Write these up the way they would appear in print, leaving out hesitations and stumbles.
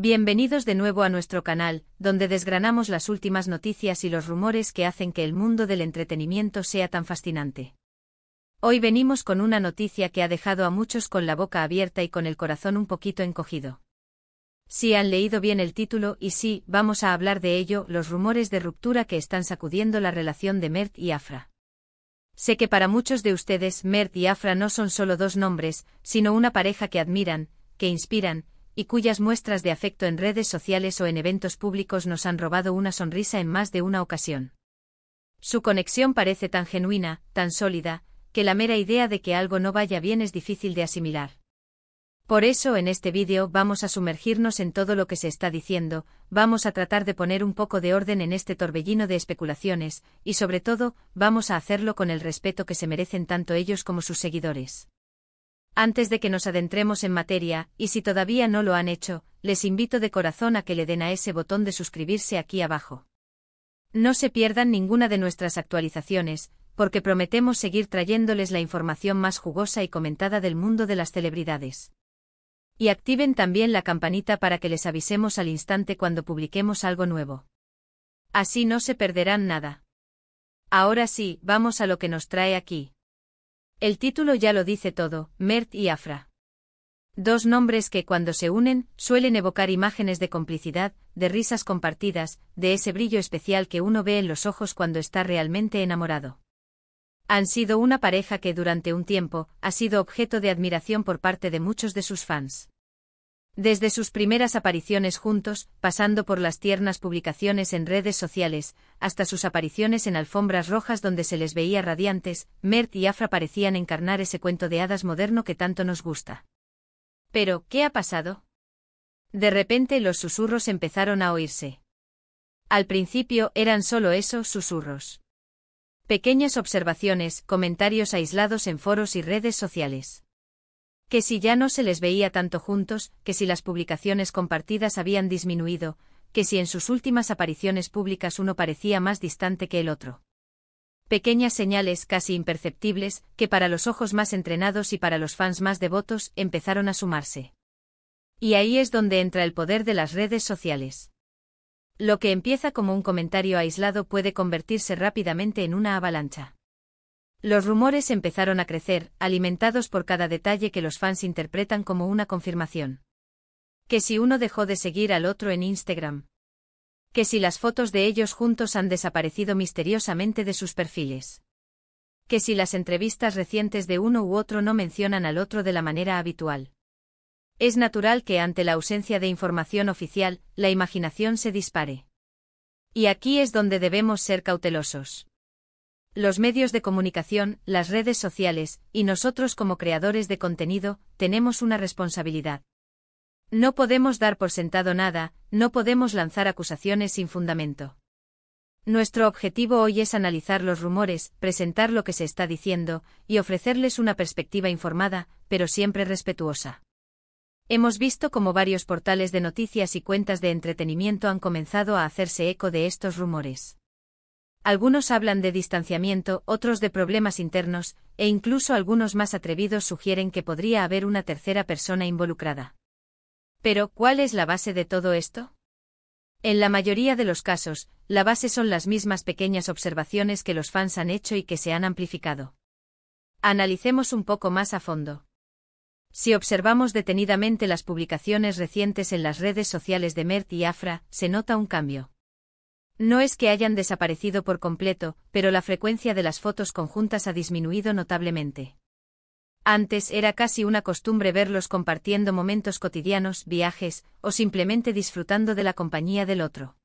Bienvenidos de nuevo a nuestro canal, donde desgranamos las últimas noticias y los rumores que hacen que el mundo del entretenimiento sea tan fascinante. Hoy venimos con una noticia que ha dejado a muchos con la boca abierta y con el corazón un poquito encogido. Sí han leído bien el título y sí, vamos a hablar de ello, los rumores de ruptura que están sacudiendo la relación de Mert y Afra. Sé que para muchos de ustedes Mert y Afra no son solo dos nombres, sino una pareja que admiran, que inspiran, y cuyas muestras de afecto en redes sociales o en eventos públicos nos han robado una sonrisa en más de una ocasión. Su conexión parece tan genuina, tan sólida, que la mera idea de que algo no vaya bien es difícil de asimilar. Por eso en este vídeo vamos a sumergirnos en todo lo que se está diciendo, vamos a tratar de poner un poco de orden en este torbellino de especulaciones, y sobre todo, vamos a hacerlo con el respeto que se merecen tanto ellos como sus seguidores. Antes de que nos adentremos en materia, y si todavía no lo han hecho, les invito de corazón a que le den a ese botón de suscribirse aquí abajo. No se pierdan ninguna de nuestras actualizaciones, porque prometemos seguir trayéndoles la información más jugosa y comentada del mundo de las celebridades. Y activen también la campanita para que les avisemos al instante cuando publiquemos algo nuevo. Así no se perderán nada. Ahora sí, vamos a lo que nos trae aquí. El título ya lo dice todo, Mert y Afra. Dos nombres que cuando se unen, suelen evocar imágenes de complicidad, de risas compartidas, de ese brillo especial que uno ve en los ojos cuando está realmente enamorado. Han sido una pareja que durante un tiempo, ha sido objeto de admiración por parte de muchos de sus fans. Desde sus primeras apariciones juntos, pasando por las tiernas publicaciones en redes sociales, hasta sus apariciones en alfombras rojas donde se les veía radiantes, Mert y Afra parecían encarnar ese cuento de hadas moderno que tanto nos gusta. Pero, ¿qué ha pasado? De repente los susurros empezaron a oírse. Al principio eran solo esos susurros. Pequeñas observaciones, comentarios aislados en foros y redes sociales. Que si ya no se les veía tanto juntos, que si las publicaciones compartidas habían disminuido, que si en sus últimas apariciones públicas uno parecía más distante que el otro. Pequeñas señales casi imperceptibles, que para los ojos más entrenados y para los fans más devotos, empezaron a sumarse. Y ahí es donde entra el poder de las redes sociales. Lo que empieza como un comentario aislado puede convertirse rápidamente en una avalancha. Los rumores empezaron a crecer, alimentados por cada detalle que los fans interpretan como una confirmación. Que si uno dejó de seguir al otro en Instagram. Que si las fotos de ellos juntos han desaparecido misteriosamente de sus perfiles. Que si las entrevistas recientes de uno u otro no mencionan al otro de la manera habitual. Es natural que ante la ausencia de información oficial, la imaginación se dispare. Y aquí es donde debemos ser cautelosos. Los medios de comunicación, las redes sociales, y nosotros como creadores de contenido, tenemos una responsabilidad. No podemos dar por sentado nada, no podemos lanzar acusaciones sin fundamento. Nuestro objetivo hoy es analizar los rumores, presentar lo que se está diciendo, y ofrecerles una perspectiva informada, pero siempre respetuosa. Hemos visto cómo varios portales de noticias y cuentas de entretenimiento han comenzado a hacerse eco de estos rumores. Algunos hablan de distanciamiento, otros de problemas internos, e incluso algunos más atrevidos sugieren que podría haber una tercera persona involucrada. Pero, ¿cuál es la base de todo esto? En la mayoría de los casos, la base son las mismas pequeñas observaciones que los fans han hecho y que se han amplificado. Analicemos un poco más a fondo. Si observamos detenidamente las publicaciones recientes en las redes sociales de Mert y Afra, se nota un cambio. No es que hayan desaparecido por completo, pero la frecuencia de las fotos conjuntas ha disminuido notablemente. Antes era casi una costumbre verlos compartiendo momentos cotidianos, viajes, o simplemente disfrutando de la compañía del otro.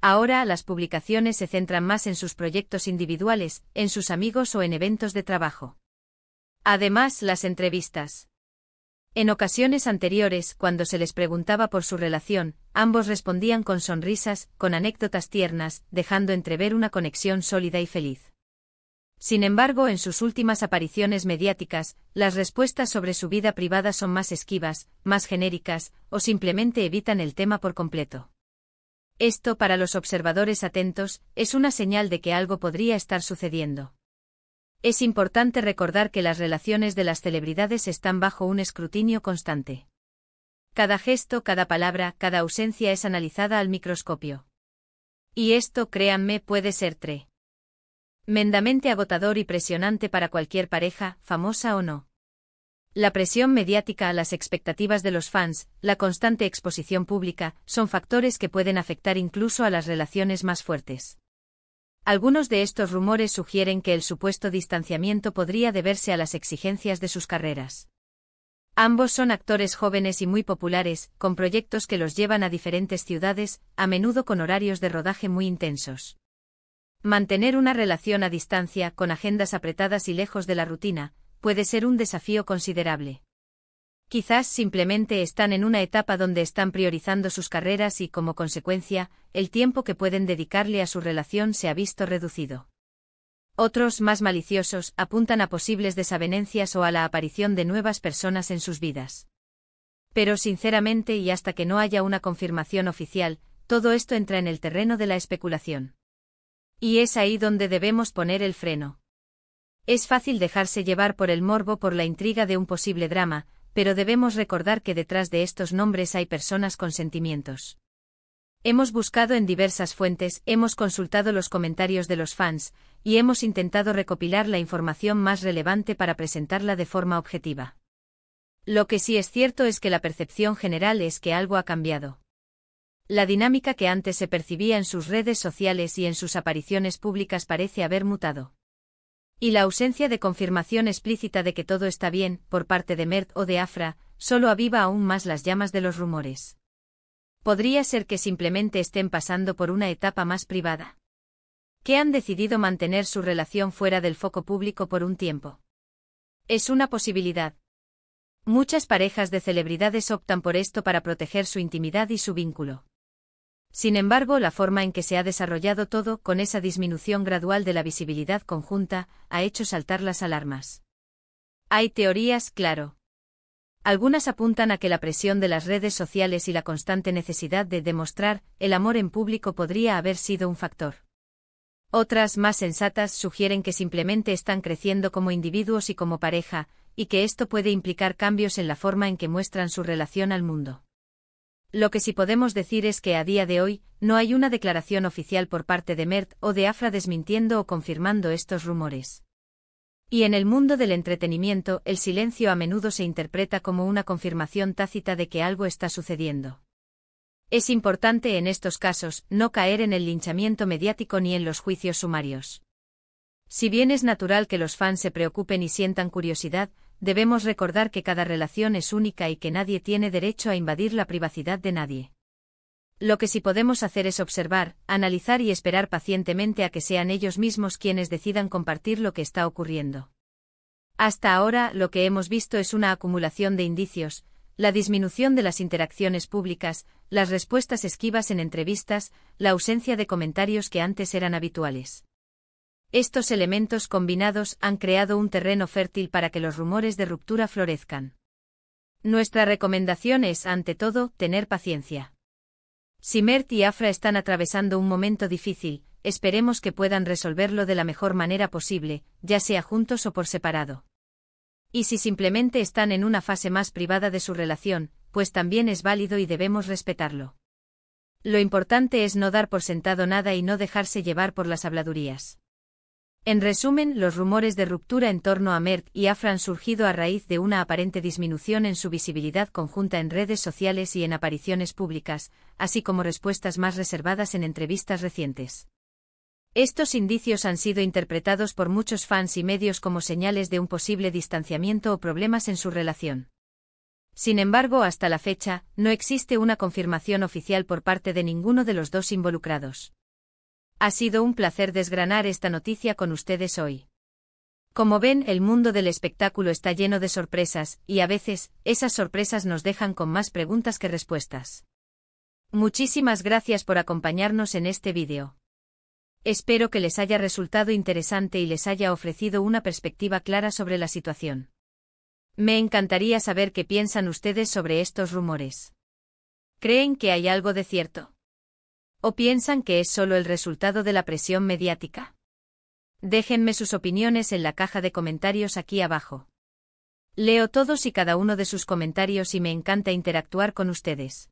Ahora las publicaciones se centran más en sus proyectos individuales, en sus amigos o en eventos de trabajo. Además, las entrevistas. En ocasiones anteriores, cuando se les preguntaba por su relación, ambos respondían con sonrisas, con anécdotas tiernas, dejando entrever una conexión sólida y feliz. Sin embargo, en sus últimas apariciones mediáticas, las respuestas sobre su vida privada son más esquivas, más genéricas, o simplemente evitan el tema por completo. Esto, para los observadores atentos, es una señal de que algo podría estar sucediendo. Es importante recordar que las relaciones de las celebridades están bajo un escrutinio constante. Cada gesto, cada palabra, cada ausencia es analizada al microscopio. Y esto, créanme, puede ser tremendamente agotador y presionante para cualquier pareja, famosa o no. La presión mediática, las expectativas de los fans, la constante exposición pública, son factores que pueden afectar incluso a las relaciones más fuertes. Algunos de estos rumores sugieren que el supuesto distanciamiento podría deberse a las exigencias de sus carreras. Ambos son actores jóvenes y muy populares, con proyectos que los llevan a diferentes ciudades, a menudo con horarios de rodaje muy intensos. Mantener una relación a distancia, con agendas apretadas y lejos de la rutina, puede ser un desafío considerable. Quizás simplemente están en una etapa donde están priorizando sus carreras y, como consecuencia, el tiempo que pueden dedicarle a su relación se ha visto reducido. Otros, más maliciosos, apuntan a posibles desavenencias o a la aparición de nuevas personas en sus vidas. Pero sinceramente, y hasta que no haya una confirmación oficial, todo esto entra en el terreno de la especulación. Y es ahí donde debemos poner el freno. Es fácil dejarse llevar por el morbo, por la intriga de un posible drama, pero debemos recordar que detrás de estos nombres hay personas con sentimientos. Hemos buscado en diversas fuentes, hemos consultado los comentarios de los fans, y hemos intentado recopilar la información más relevante para presentarla de forma objetiva. Lo que sí es cierto es que la percepción general es que algo ha cambiado. La dinámica que antes se percibía en sus redes sociales y en sus apariciones públicas parece haber mutado. Y la ausencia de confirmación explícita de que todo está bien, por parte de Mert o de Afra, solo aviva aún más las llamas de los rumores. Podría ser que simplemente estén pasando por una etapa más privada. Que han decidido mantener su relación fuera del foco público por un tiempo. Es una posibilidad. Muchas parejas de celebridades optan por esto para proteger su intimidad y su vínculo. Sin embargo, la forma en que se ha desarrollado todo, con esa disminución gradual de la visibilidad conjunta, ha hecho saltar las alarmas. Hay teorías, claro. Algunas apuntan a que la presión de las redes sociales y la constante necesidad de demostrar el amor en público podría haber sido un factor. Otras, más sensatas, sugieren que simplemente están creciendo como individuos y como pareja, y que esto puede implicar cambios en la forma en que muestran su relación al mundo. Lo que sí podemos decir es que a día de hoy, no hay una declaración oficial por parte de Mert o de Afra desmintiendo o confirmando estos rumores. Y en el mundo del entretenimiento, el silencio a menudo se interpreta como una confirmación tácita de que algo está sucediendo. Es importante en estos casos no caer en el linchamiento mediático ni en los juicios sumarios. Si bien es natural que los fans se preocupen y sientan curiosidad, debemos recordar que cada relación es única y que nadie tiene derecho a invadir la privacidad de nadie. Lo que sí podemos hacer es observar, analizar y esperar pacientemente a que sean ellos mismos quienes decidan compartir lo que está ocurriendo. Hasta ahora, lo que hemos visto es una acumulación de indicios, la disminución de las interacciones públicas, las respuestas esquivas en entrevistas, la ausencia de comentarios que antes eran habituales. Estos elementos combinados han creado un terreno fértil para que los rumores de ruptura florezcan. Nuestra recomendación es, ante todo, tener paciencia. Si Mert y Afra están atravesando un momento difícil, esperemos que puedan resolverlo de la mejor manera posible, ya sea juntos o por separado. Y si simplemente están en una fase más privada de su relación, pues también es válido y debemos respetarlo. Lo importante es no dar por sentado nada y no dejarse llevar por las habladurías. En resumen, los rumores de ruptura en torno a Mert y Afra han surgido a raíz de una aparente disminución en su visibilidad conjunta en redes sociales y en apariciones públicas, así como respuestas más reservadas en entrevistas recientes. Estos indicios han sido interpretados por muchos fans y medios como señales de un posible distanciamiento o problemas en su relación. Sin embargo, hasta la fecha, no existe una confirmación oficial por parte de ninguno de los dos involucrados. Ha sido un placer desgranar esta noticia con ustedes hoy. Como ven, el mundo del espectáculo está lleno de sorpresas, y a veces, esas sorpresas nos dejan con más preguntas que respuestas. Muchísimas gracias por acompañarnos en este vídeo. Espero que les haya resultado interesante y les haya ofrecido una perspectiva clara sobre la situación. Me encantaría saber qué piensan ustedes sobre estos rumores. ¿Creen que hay algo de cierto? ¿O piensan que es solo el resultado de la presión mediática? Déjenme sus opiniones en la caja de comentarios aquí abajo. Leo todos y cada uno de sus comentarios y me encanta interactuar con ustedes.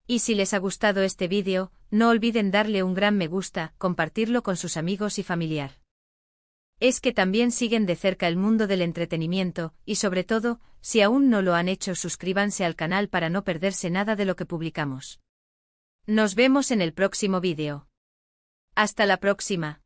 Y si les ha gustado este vídeo, no olviden darle un gran me gusta, compartirlo con sus amigos y familiar. Es que también siguen de cerca el mundo del entretenimiento, y sobre todo, si aún no lo han hecho, suscríbanse al canal para no perderse nada de lo que publicamos. Nos vemos en el próximo vídeo. Hasta la próxima.